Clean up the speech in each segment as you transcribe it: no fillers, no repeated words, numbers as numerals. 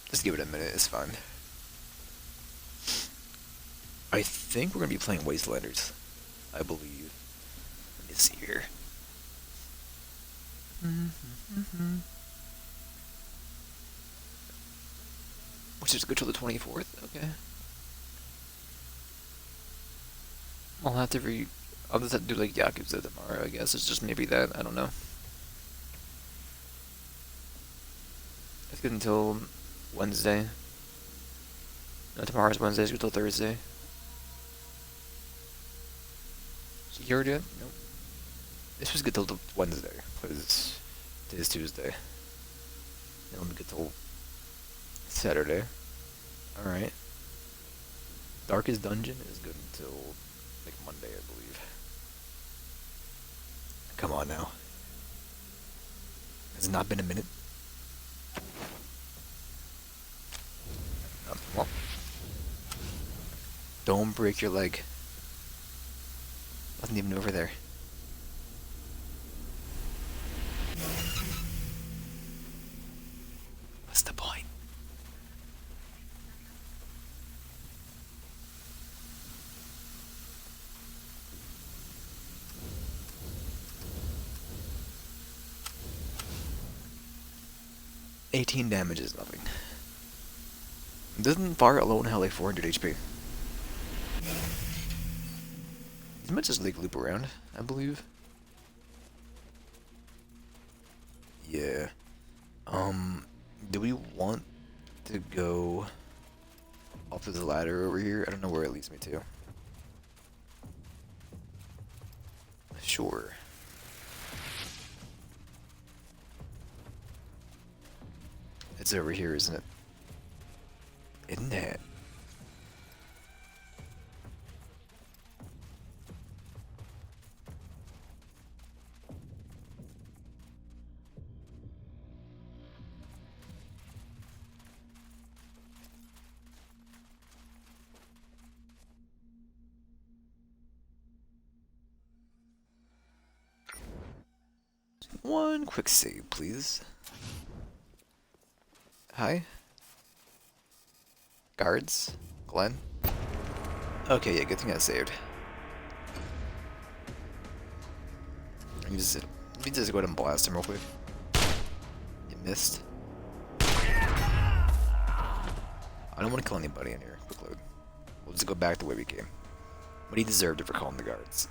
Just give it a minute, it's fine. I think we're gonna be playing Wastelanders. I believe. Let me see here. Which is good till the 24th? Okay. I'll have to I'll just have to do like Yakuza tomorrow, I guess. It's just maybe that. I don't know. It's good until Wednesday. No, tomorrow's Wednesday. It's good till Thursday. Is he here yet? Nope. This was good till the Wednesday, because today's Tuesday. It'll be good till Saturday. Alright. Darkest Dungeon is good until like Monday, I believe. Come on now. Has it not been a minute? Well, don't break your leg. Nothing even over there. What's the point? $18 damage is nothing. Doesn't fire alone have like 400 HP? He might just like loop around, I believe. Yeah. Do we want to go up to the ladder over here? I don't know where it leads me to. Sure. It's over here, isn't it? Isn't it? One quick save, please. Hi? Guards? Glenn? Okay, yeah, good thing I saved. Let me just go ahead and blast him real quick. You missed. I don't want to kill anybody in here. Quick load. We'll just go back the way we came. But he deserved it for calling the guards.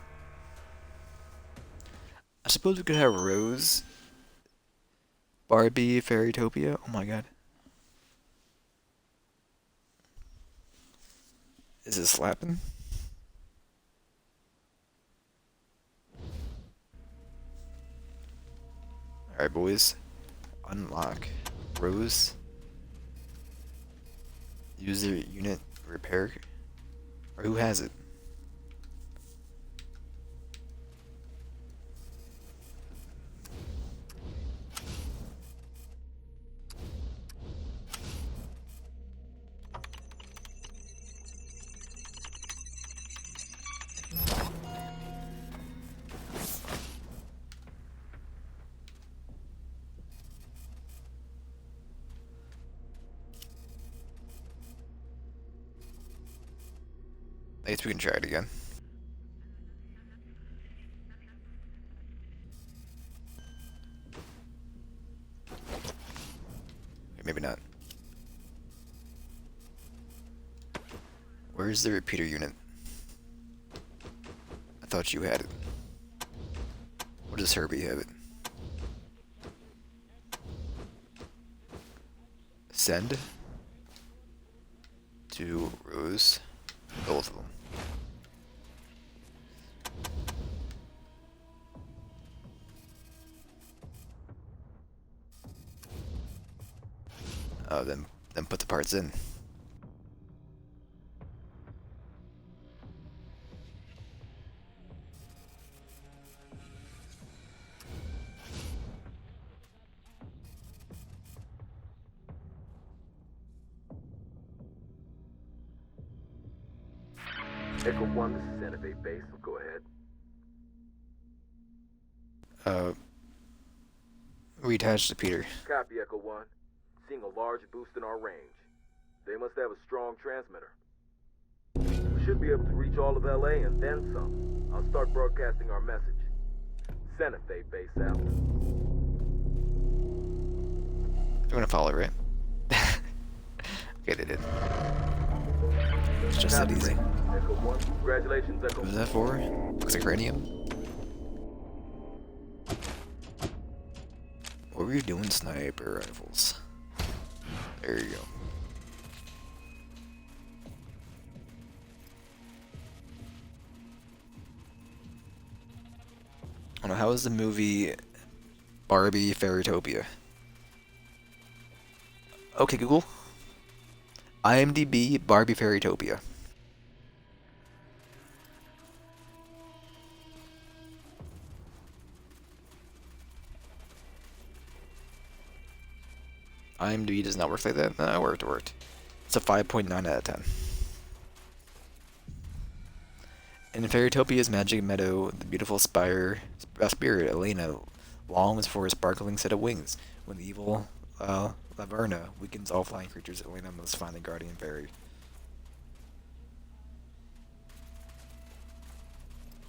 I suppose we could have Rose, Barbie, Fairytopia. Oh my god. Is it slapping? Alright, boys. Unlock Rose. User unit repair. Or who has it? I guess we can try it again. Maybe not. Where's the repeater unit? I thought you had it. Or does Herbie have it? Send to Rose. Both of them. Oh, then put the parts in. Echo 1, this is Santa Fe Base. Go ahead. Reattach the Peter. Copy, Echo 1. seeing a large boost in our range. They must have a strong transmitter. We should be able to reach all of LA and then some. I'll start broadcasting our message. Santa Fe base out. I'm gonna follow, right? Okay, they did. It's just that easy. Echo 1. Congratulations, Echo. What was that for? Looks like cranium. What were you doing, sniper rifles? There you go. I don't know, how is the movie Barbie Fairytopia? Okay, Google. IMDb Barbie Fairytopia. IMDb does not work like that? No, it worked. It's a 5.9 out of 10. In Fairytopia's magic meadow, the beautiful spirit Elena longs for a sparkling set of wings. When the evil Laverna weakens all flying creatures, Elena must find the guardian fairy.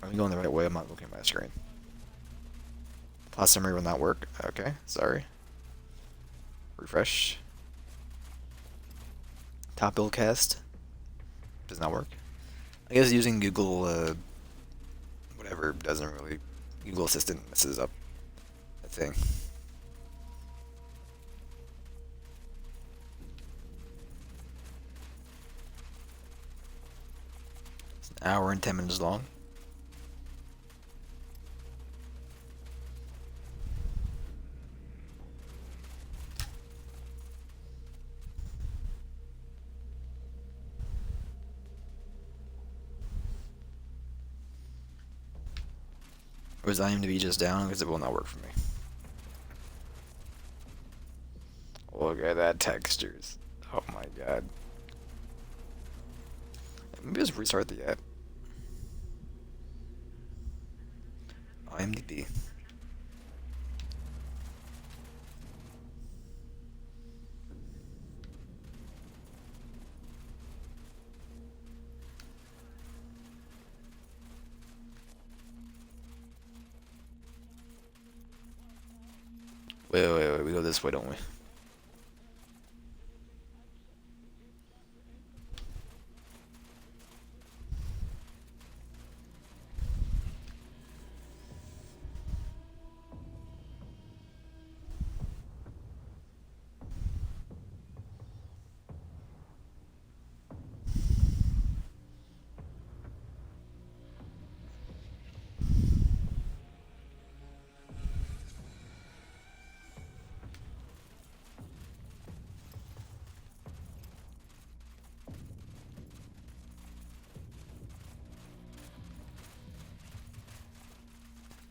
Are we going the right way? I'm not looking at my screen. Plot summary will not work. Okay, sorry. Refresh. Top build cast. Does not work. I guess using Google, whatever, doesn't really... Google Assistant messes up the thing. It's an hour and 10 minutes long. Or is IMDb just down? Because it will not work for me. Look at that textures. Oh my god. Maybe just restart the app. IMDb. Wait, we go this way, don't we?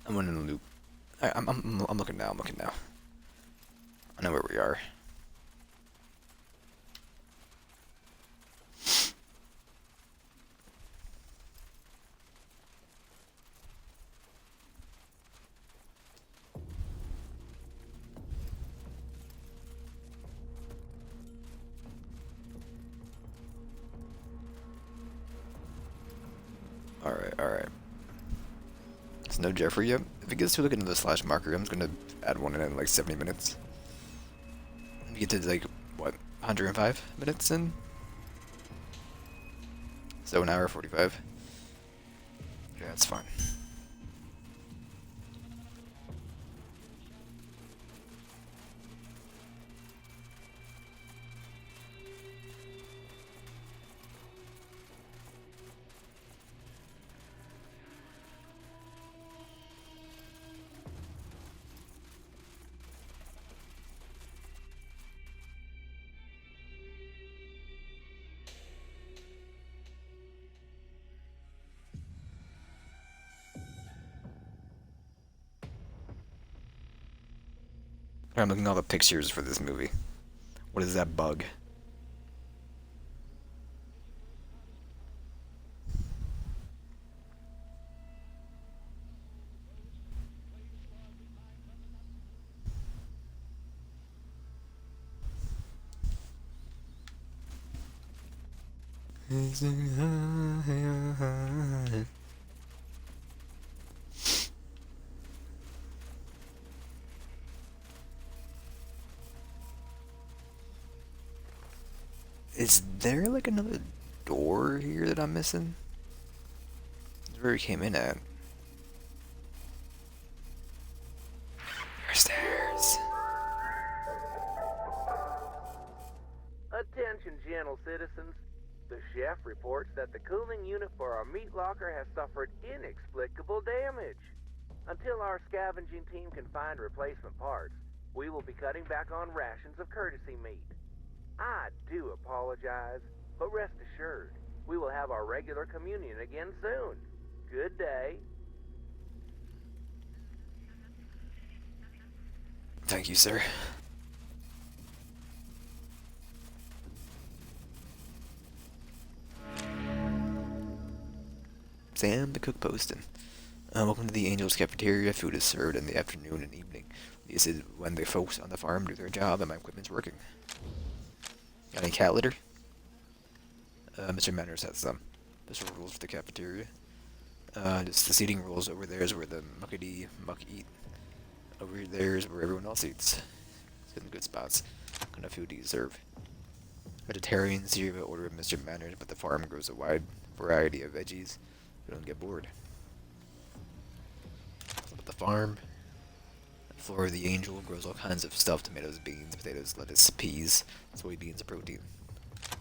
I'm in a loop. I'm looking now. I know where we are. Alright. There's no Jeffrey yet. If it gets to looking at the slash marker, I'm just gonna add one in like 70 minutes. We get to like, what, 105 minutes in? So an hour 45. Yeah, that's fine. I'm looking at all the pictures for this movie. What is that bug? Is there like another door here that I'm missing? That's where we came in at. There's stairs. Attention, gentle citizens. The chef reports that the cooling unit for our meat locker has suffered inexplicable damage. Until our scavenging team can find replacement parts, we will be cutting back on rations of courtesy meat. I do apologize, but rest assured, we will have our regular communion again soon. Good day. Thank you, sir. Sam, the cook posting. Welcome to the Angels cafeteria. Food is served in the afternoon and evening. This is when the folks on the farm do their job and my equipment's working. Got any cat litter? Mr. Manners has some. Special rules for the cafeteria. Just the seating rules. Over there is where the muckety muck eat. Over there is where everyone else eats. It's in the good spots. What kind of food do you serve? Vegetarians here by order of Mr. Manners, but the farm grows a wide variety of veggies. You don't get bored. But the farm, the floor of the Angel grows all kinds of stuff: tomatoes, beans, potatoes, lettuce, peas, soybeans, protein.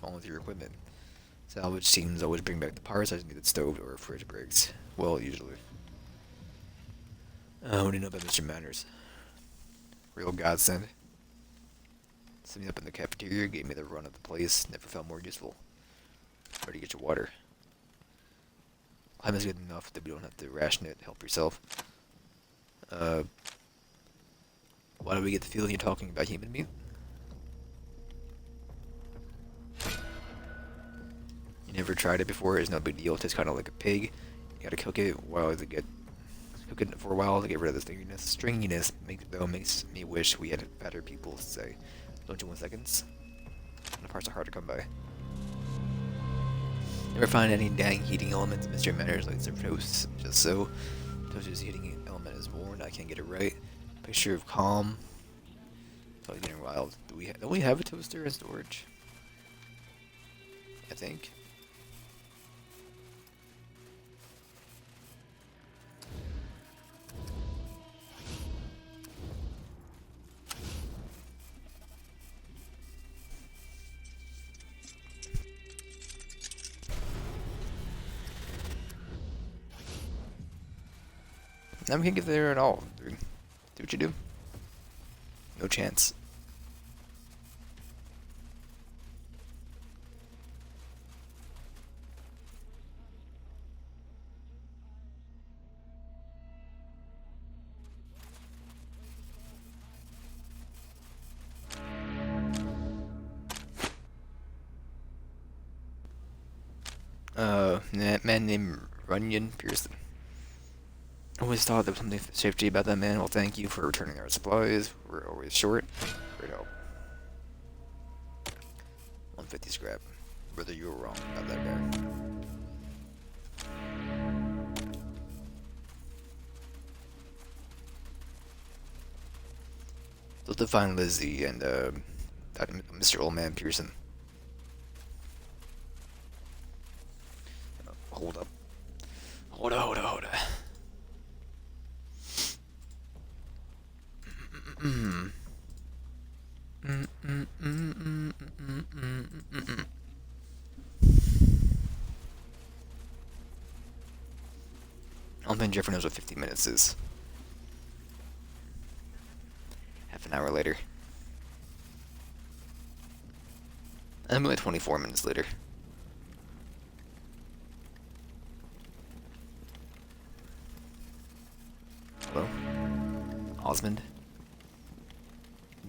Along with your equipment. Salvage teams always bring back the parts as needed. Stove or fridge breaks. Well, usually. What do you know about Mr. Manners? Real godsend. Set me up in the cafeteria, gave me the run of the place. Never felt more useful. Where do you get your water? Climate's good enough that we don't have to ration it. Help yourself. Why do we get the feeling you're talking about human meat? You never tried it before? It's no big deal. It tastes kind of like a pig. You gotta cook it for a while to get rid of the stringiness. Makes me wish we had better people to say. Don't you want seconds? The parts are hard to come by. Never find any dang heating elements. Mr. Manners likes their toast just so. Toaster's heating element is worn. I can't get it right. Picture of calm. Probably getting wild. Don't we have a toaster in storage? I think. Now we can't get there at all, dude. Do what you do. No chance. Man named Runyon Pearson. I always thought there was something safety about that man. Well, thank you for returning our supplies. We're always short. Great help. 150 scrap. Brother, you were wrong about that guy. Let's to find Lizzie and Mr. Old Man Pearson. Hold up. Hold up. I don't think Jeffrey knows what 15 minutes is. Half an hour later. I'm like 24 minutes later. Hello? Osmond?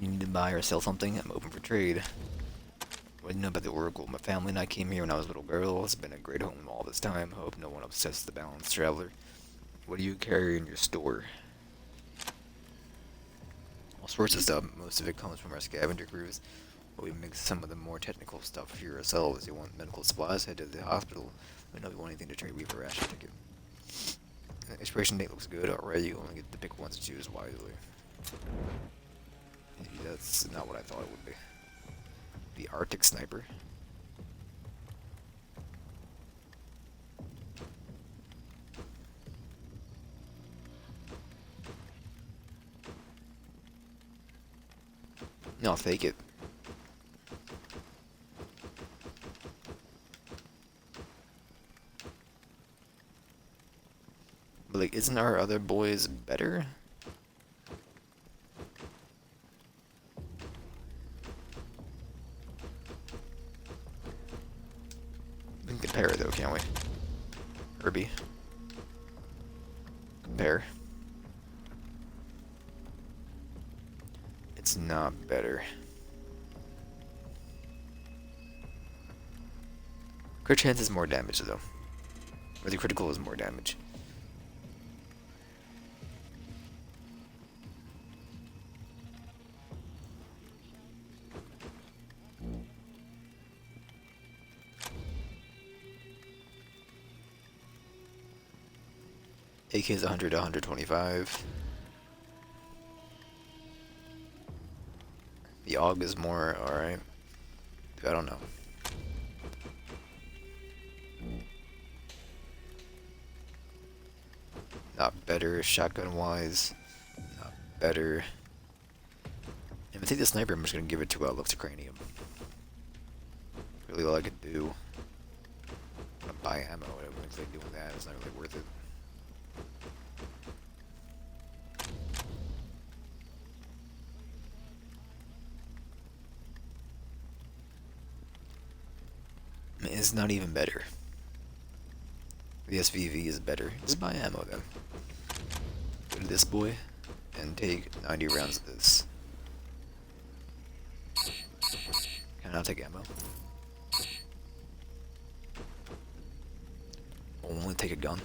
You need to buy or sell something? I'm open for trade. What do you know about the Oracle? My family and I came here when I was a little girl. It's been a great home all this time. Hope no one upsets the balanced traveler. What do you carry in your store? All sorts of stuff. Most of it comes from our scavenger crews. But we mix some of the more technical stuff for yourselves. You want medical supplies, head to the hospital. Let me know if you want anything to trade Reaper ration ticket. Expiration date looks good already. You only get to pick ones to choose wisely. That's not what I thought it would be. The Arctic Sniper. No, I'll take it. But like, isn't our other boys better? We can compare though, can't we? Herbie. Compare. It's not better. Crit chance is more damage though. Or the critical is more damage. AK is 100 to 125. The AUG is more, alright. I don't know. Not better, shotgun wise. Not better. If I take the sniper, I'm just gonna give it to Lux Cranium. Really all I could do. I'm gonna buy ammo, I don't think doing that, it's not really worth it. It's not even better. The SVV is better. Just buy ammo then. Go to this boy and take 90 rounds of this. Can I not take ammo? I'll only take a gun.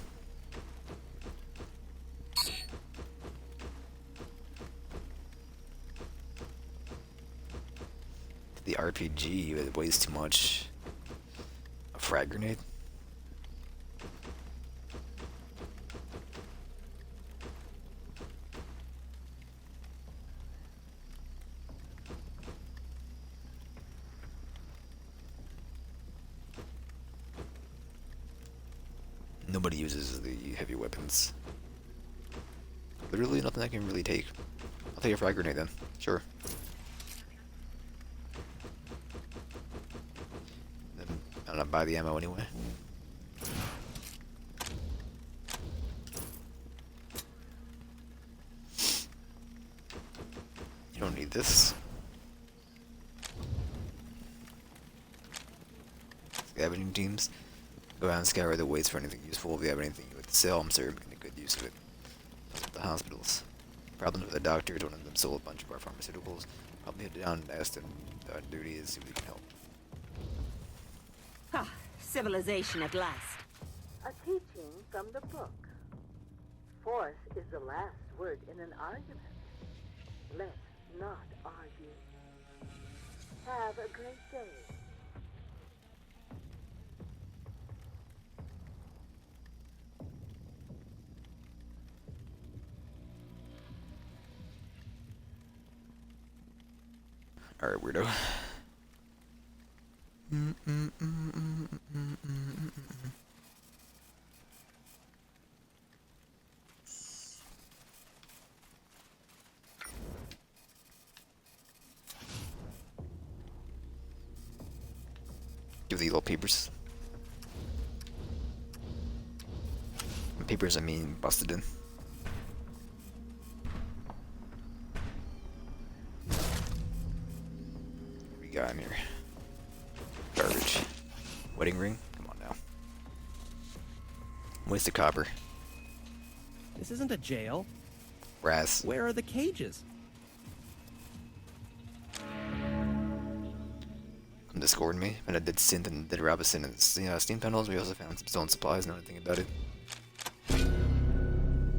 The RPG, it weighs too much. A frag grenade? Nobody uses the heavy weapons. Literally nothing I can really take. I'll take a frag grenade then. Sure. Then I'm not buy the ammo anyway. You don't need this. Scavenging teams. Go out and scour the waste for anything useful. If you have anything you would sell, I'm sure you're making a good use of it. At the hospitals. Problems with the doctors, one of them sold a bunch of our pharmaceuticals. Probably head down and ask them on duty and see if we can help. Ah, civilization at last. A teaching from the book. Force is the last word in an argument. Let's not argue. Have a great day. Alright, weirdo. Give the little papers. And papers, I mean busted in. Got in here. Garbage. Wedding ring? Come on now. Waste of copper. This isn't a jail. Brass. Where are the cages? Come Discord me. And I did synth and did Robinson and steam tunnels. We also found some stolen supplies. Know anything about it?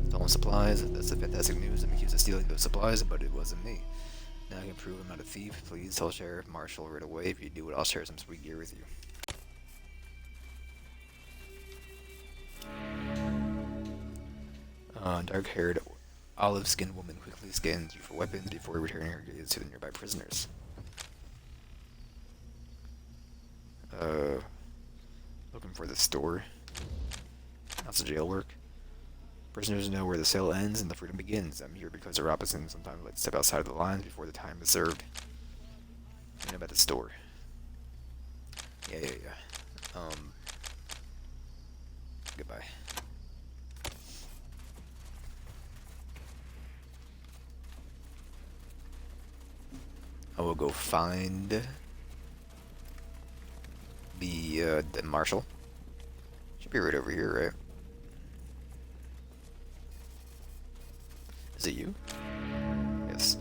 Stolen supplies. That's the fantastic news. I'm accused of stealing those supplies, but it wasn't me. Now I can prove I'm not a thief. Please tell Sheriff Marshall right away. If you do it, I'll share some sweet gear with you. Dark-haired, olive-skinned woman quickly scans you for weapons before returning her gaze to the nearby prisoners. Looking for the store. That's the jail work. Prisoners know where the cell ends and the freedom begins. I'm here because the Robinsons sometimes like to step outside of the lines before the time is served. You know about the store. Yeah. Goodbye. I will go find the marshal. Should be right over here, right? Is it you? Yes.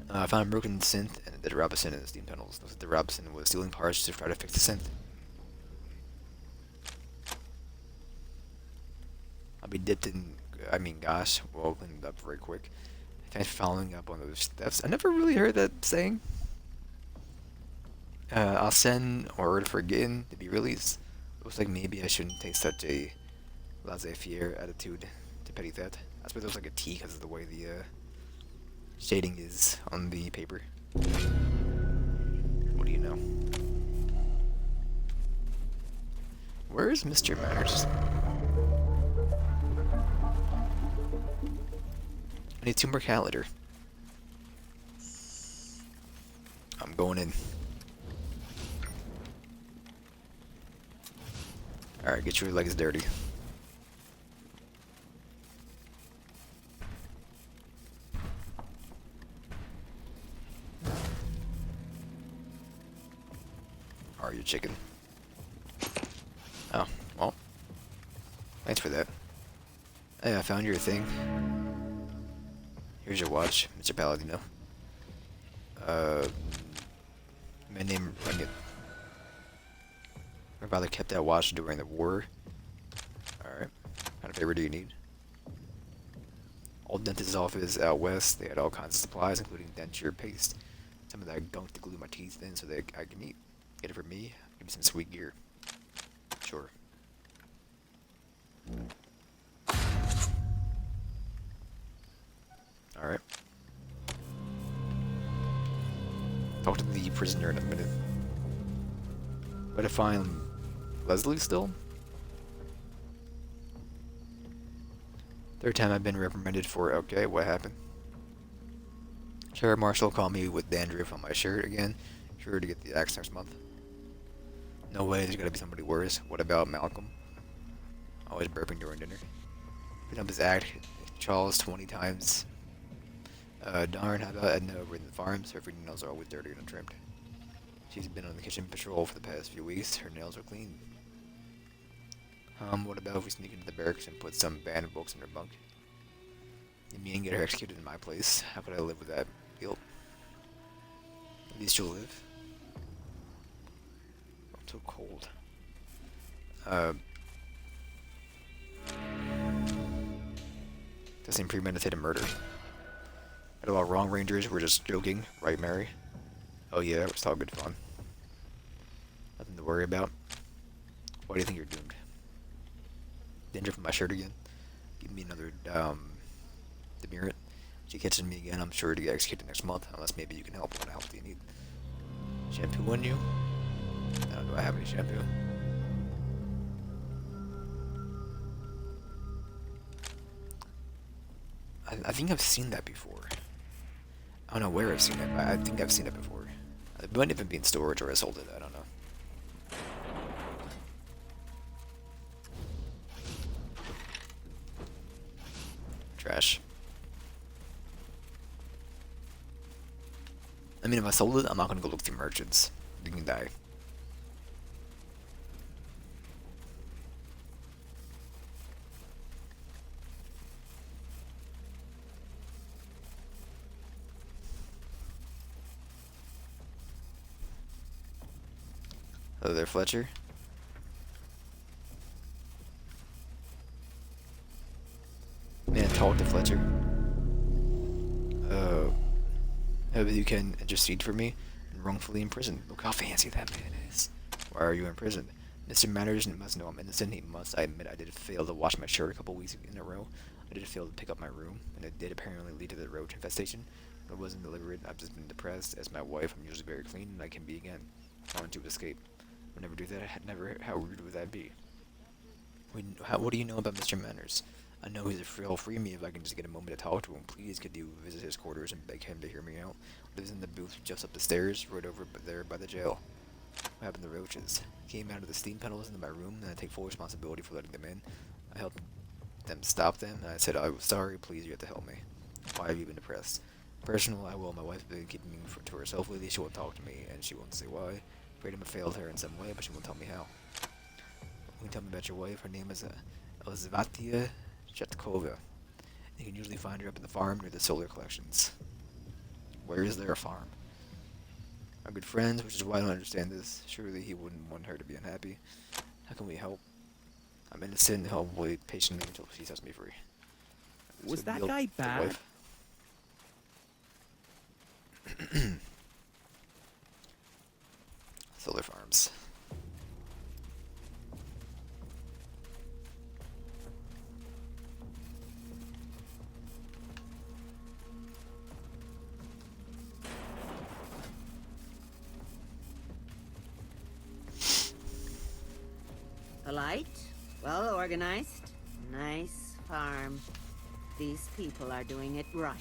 I found a broken synth and a dead Robinson in the steam tunnels. Looks like the Robinson was stealing parts to try to fix the synth. I'll be dipped in. I mean, gosh, we'll open it up very quick. Thanks for following up on those steps. I never really heard that saying. I'll send word for getting to be released. Looks like maybe I shouldn't take such a laissez-faire attitude to petty theft. I suppose it looks like a T because of the way the shading is on the paper. What do you know? Where is Mr. Manners? I need 2 more calendar. I'm going in. Alright, get your legs dirty. Are you chicken? Oh, well. Thanks for that. Hey, I found your thing. Here's your watch, Mr. Palladino. My name Runget. My father kept that watch during the war. Alright. What kind of favor do you need? Old dentist's office out west, they had all kinds of supplies, including denture paste. Some of that gunk to glue my teeth in so that I can eat. Get it for me, give me some sweet gear. Sure. Alright. Talk to the prisoner in a minute. But to find Leslie still? 3rd time I've been reprimanded for okay, what happened? Sheriff Marshall called me with dandruff on my shirt again. Sure to get the axe next month. No way, there's gotta be somebody worse. What about Malcolm? Always burping during dinner. Put up his act, Charles 20 times. Darn, how about Edna over in the farms? Her fingernails are always dirty and untrimmed. She's been on the kitchen patrol for the past few weeks. Her nails are clean. What about if we sneak into the barracks and put some banned books in her bunk? You mean get her executed in my place? How could I live with that guilt? At least you'll live. I'm so cold. That seemed premeditated murder. And all wrong rangers, we're just joking, right, Mary? Oh yeah, it was all good fun. Nothing to worry about. Why do you think you're doomed? Danger from my shirt again. Give me another demerit. If she catches me again, I'm sure to get executed next month. Unless maybe you can help. What help do you need? Shampoo on you? Do I have any shampoo? I think I've seen that before. I don't know where I've seen it, but I think I've seen it before. It might even be in storage or I sold it, I don't know. Trash. I mean, if I sold it, I'm not gonna go look through merchants. You can die. Hello there, Fletcher. Man, talk to Fletcher. hope you can intercede for me and wrongfully imprisoned. Look how fancy that man is. Why are you imprisoned? Mr. Manners must know I'm innocent. He must. I admit I did fail to wash my shirt a couple weeks in a row. I did fail to pick up my room, and it did apparently lead to the roach infestation. But it wasn't deliberate. I've just been depressed. As my wife, I'm usually very clean, and I can be again. I want to escape. I would never do that. I had never. How rude would that be? What do you know about Mr. Manners? I know he'll free me if I can just get a moment to talk to him. Please, could you visit his quarters and beg him to hear me out? Lives in the booth just up the stairs, right over there by the jail. What happened to roaches? Came out of the steam tunnels into my room, and I take full responsibility for letting them in. I helped them stop them, and I said, I was sorry, please, you have to help me. Why have you been depressed? Personal, I will. My wife's been keeping me to herself lately. She won't talk to me, and she won't say why. Freedom failed her in some way, but she won't tell me how. Can you tell me about your wife? Her name is Elizaveta Chetkova. You can usually find her up at the farm near the solar collections. Where is their farm? Are good friends, which is why I don't understand this. Surely he wouldn't want her to be unhappy. How can we help? I'm innocent, and I'll wait patiently until she sets me free. Was So that Neil, guy the bad? wife. Solar farms. Polite, well organized, nice farm. These people are doing it right.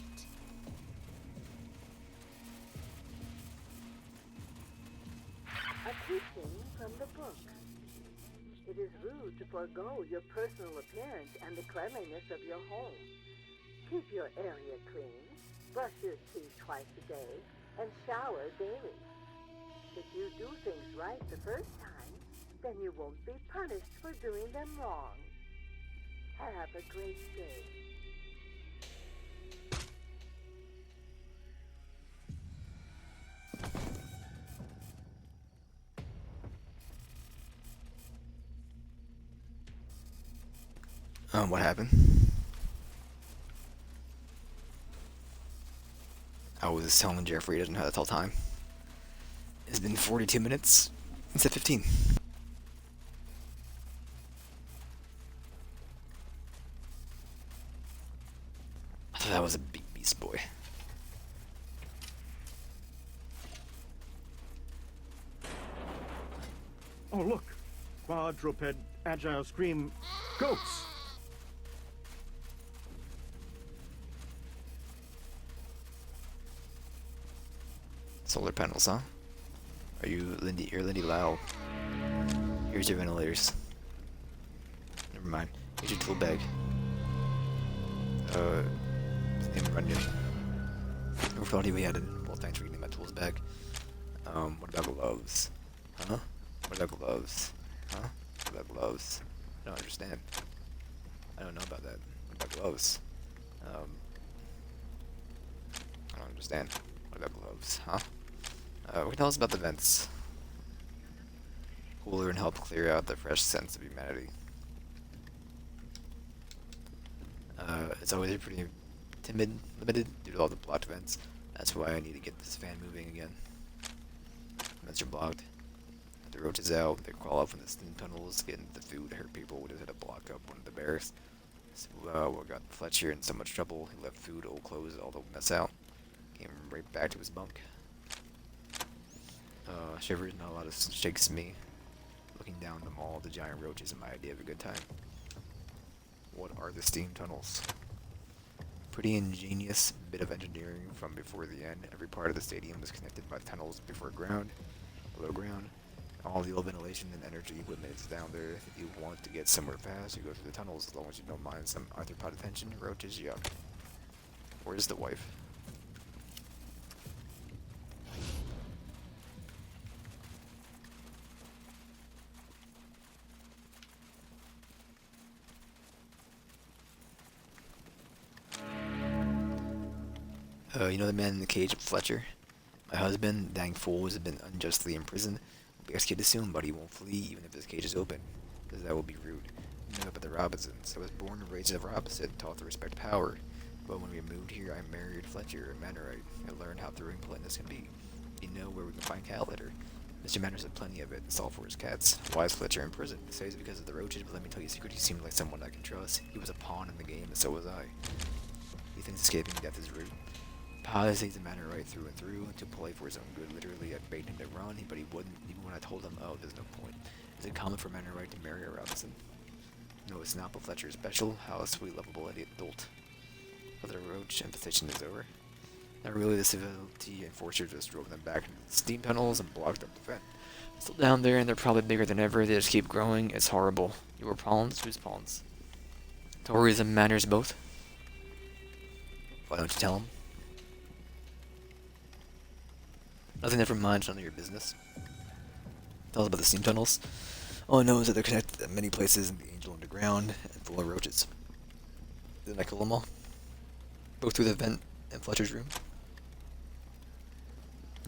A teaching from the book. It is rude to forego your personal appearance and the cleanliness of your home. Keep your area clean, brush your teeth twice a day, and shower daily. If you do things right the first time, then you won't be punished for doing them wrong. Have a great day. What happened? I was telling Jeffrey he doesn't know how to tell time. It's been 42 minutes. It's at 15. I thought that was a big beast boy. Oh, look. Quadruped, agile scream, goats. Solar panels, huh? Are you Lindy? You're Lindy Lau. Here's your ventilators. Never mind. Here's your tool bag. Name Runyon. Never thought we had it. Well, thanks for getting my tools back. What about gloves? Huh? What about gloves? Huh? What about gloves? I don't understand. I don't know about that. What about gloves? I don't understand. What about gloves? Huh? What can you tell us about the vents? Cooler and help clear out the fresh sense of humanity. It's always pretty limited due to all the blocked vents. That's why I need to get this fan moving again. Vents are blocked. The roaches out. They crawl up from the steam tunnels, get into the food, hurt people. We just had to block up one of the barracks. So we got Fletcher in so much trouble. He left food, old clothes, all the mess out. Came right back to his bunk. Shivers, not a lot of shakes me. Looking down the mall, the giant roaches, and my idea of a good time. What are the steam tunnels? Pretty ingenious bit of engineering from before the end. Every part of the stadium was connected by tunnels below ground. All the old ventilation and energy equipment is down there. If you want to get somewhere fast, you go through the tunnels as long as you don't mind some arthropod attention. Roaches, yuck. Where's the wife? You know the man in the cage, Fletcher? My husband, dang fool, has been unjustly imprisoned. We'll be executed soon, but he won't flee even if his cage is open, because that would be rude. You know about the Robinsons. I was born and raised a Robinson, taught to respect power. But when we moved here, I married Fletcher, a Mannerite. I learned how thrilling politeness can be. You know where we can find cat litter. Mr. Manners had plenty of it. It's all for his cats. Why is Fletcher in prison? They say it's because of the roaches, but let me tell you a secret. He seemed like someone I can trust. He was a pawn in the game, and so was I. He thinks escaping death is rude. Pa says the Mannerite through and through, to play for his own good. Literally, I begged him to run, but he wouldn't, even when I told him, oh, there's no point. Is it common for Mannerite to marry a Robinson? No, it's not, but Fletcher is special. How a sweet, lovable adult. But the roach infestation is over. Not really, the civility enforcers just drove them back into the steam tunnels and blocked up the vent. Still down there, and they're probably bigger than ever. They just keep growing. It's horrible. Your pawns? Whose pawns? Tories and Manners both? Why don't you tell them? Nothing, never mind. It's none of your business. Tell us about the steam tunnels. All I know is that they're connected at many places in the Angel Underground and full of roaches. Didn't I kill them all? Both through the vent in Fletcher's room?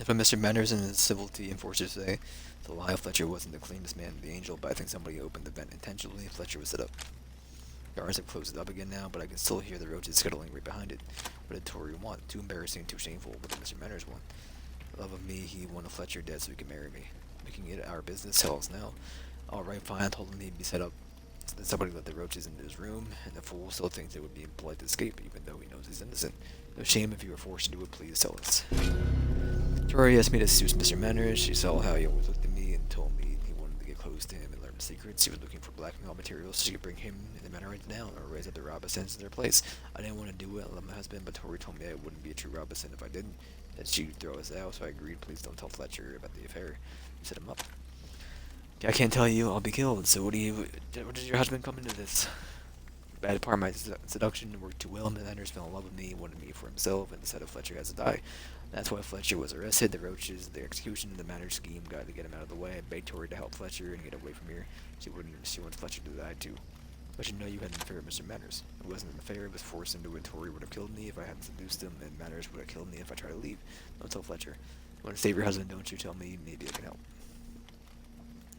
If Mr. Manners and his civility enforcers say the lie, Fletcher wasn't the cleanest man in the Angel, but I think somebody opened the vent intentionally. Fletcher was set up. Guards have closed it up again now, but I can still hear the roaches scuttling right behind it. What did Tori want? Too embarrassing, too shameful. What did Mr. Manners want? Love of me, he wanted Fletcher dead so he could marry me. Making it our business, tell us now. Alright, fine, I told him he'd be set up. Then somebody let the roaches into his room, and the fool still thinks it would be impolite to escape, even though he knows he's innocent. No shame if you were forced to do it, please tell us. Tori asked me to seduce Mr. Manners. She saw how he always looked at me and told me he wanted to get close to him and learn the secrets. He was looking for blackmail materials so she could bring him and the Mannerites down or raise up the Robinsons in their place. I didn't want to do it. I love my husband, but Tori told me I wouldn't be a true Robinson if I didn't. That she'd throw us out, so I agreed. Please don't tell Fletcher about the affair. Set him up. I can't tell you, I'll be killed. So what does your husband come into this? Bad part of my seduction worked too well. Manners fell in love with me, wanted me for himself, and decided Fletcher has to die. That's why Fletcher was arrested. The roaches, the execution, the Manners scheme got to get him out of the way. I begged Tori to help Fletcher and get away from here. She wants Fletcher to die too. But you know you had an affair with Mr. Manners. It wasn't an affair, it was forced into it. Tori would have killed me if I hadn't seduced him, and Manners would have killed me if I tried to leave. Don't tell Fletcher. You want to save your husband, don't you? Tell me, maybe I can help.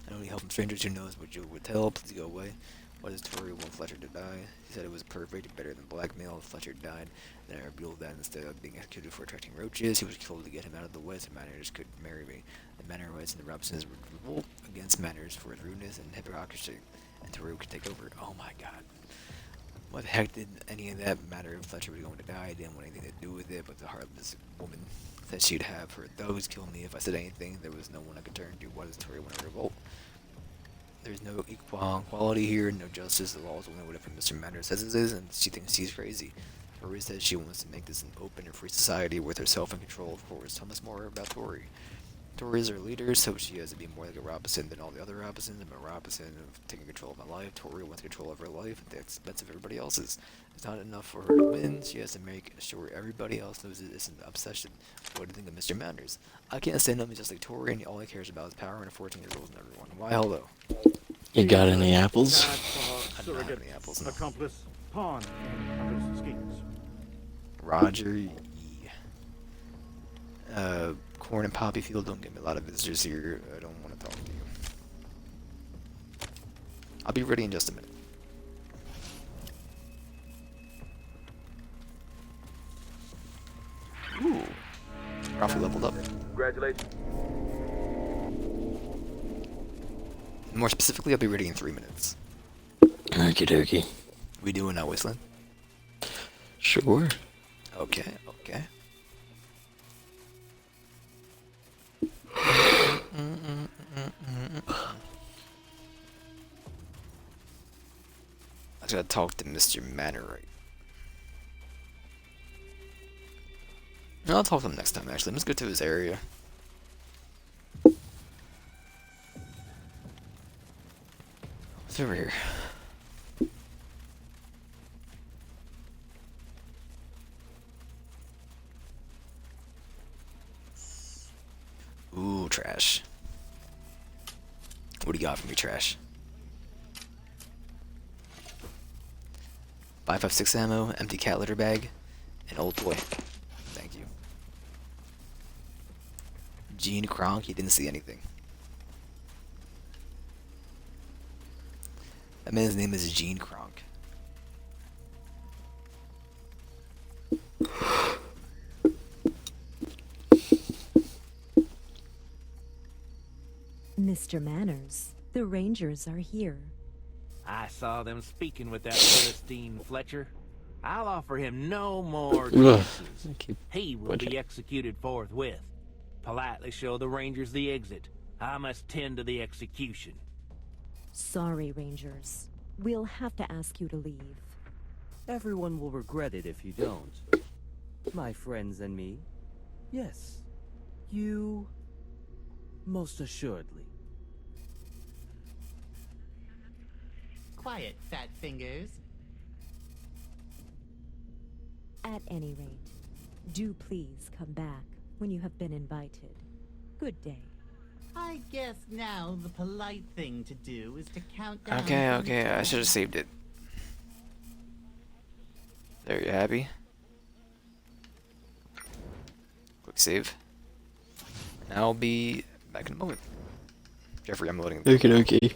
I only help from strangers who knows what you would tell. Please go away. Why does Tori want Fletcher to die? He said it was perfect, better than blackmail. If Fletcher died, then I revealed that instead of being executed for attracting roaches, he was killed to get him out of the way so Manners could marry me. The Mannerites and the Robinsons would revolt against Manners for his rudeness and hypocrisy, and Tori could take over. Oh my god. What the heck did any of that matter if Fletcher was going to die? I didn't want anything to do with it, but the heartless woman said she'd have her thugs kill me if I said anything. There was no one I could turn to. Why does Tori want to revolt? There's no equality here, no justice. The law is only whatever Mr. Manners says it is, and she thinks she's crazy. Tori says she wants to make this an open and free society with herself in control, of course. Tell us more about Tori. Tori's our leader, so she has to be more like a Robinson than all the other Robinsons. I'm a Robinson of taking control of my life. Tori wants control of her life at the expense of everybody else's. It's not enough for her to win. She has to make sure everybody else knows it isn't an obsession. What do you think of Mr. Manners? I can't stand him just like Tori, and all he cares about is power and enforcing the rules on everyone. Why, hello? You got any apples? I don't have any apples, no. Accomplice, pawn, under his schemes. Roger E. Corn and Poppy Field don't get me a lot of visitors here. I don't want to talk to you. I'll be ready in just a minute. Ooh. Ralphie leveled up. Congratulations. More specifically, I'll be ready in 3 minutes. Okie dokie. We doing now, Wasteland? Sure. Okay, okay. I just gotta talk to Mr. Mannerite. No, I'll talk to him next time, actually. Let's go to his area. What's over here? Ooh, trash. What do you got for me, trash? 5.56 ammo, empty cat litter bag, and old toy. Thank you. Gene Kronk, he didn't see anything. That man's name is Gene Kronk. Mr. Manners, the Rangers are here. I saw them speaking with that Philistine Fletcher. I'll offer him no more Ugh. chances. I keep He will watching. be executed forthwith. Politely show the Rangers the exit. I must tend to the execution. Sorry, Rangers. We'll have to ask you to leave. Everyone will regret it if you don't. My friends and me. Yes. You... most assuredly. Quiet, fat fingers. At any rate, do please come back when you have been invited. Good day. I guess now the polite thing to do is to count down. Okay, I should have saved it. There, you happy? Quick save. And I'll be back in a moment. Jeffrey, I'm loading. Okie dokie.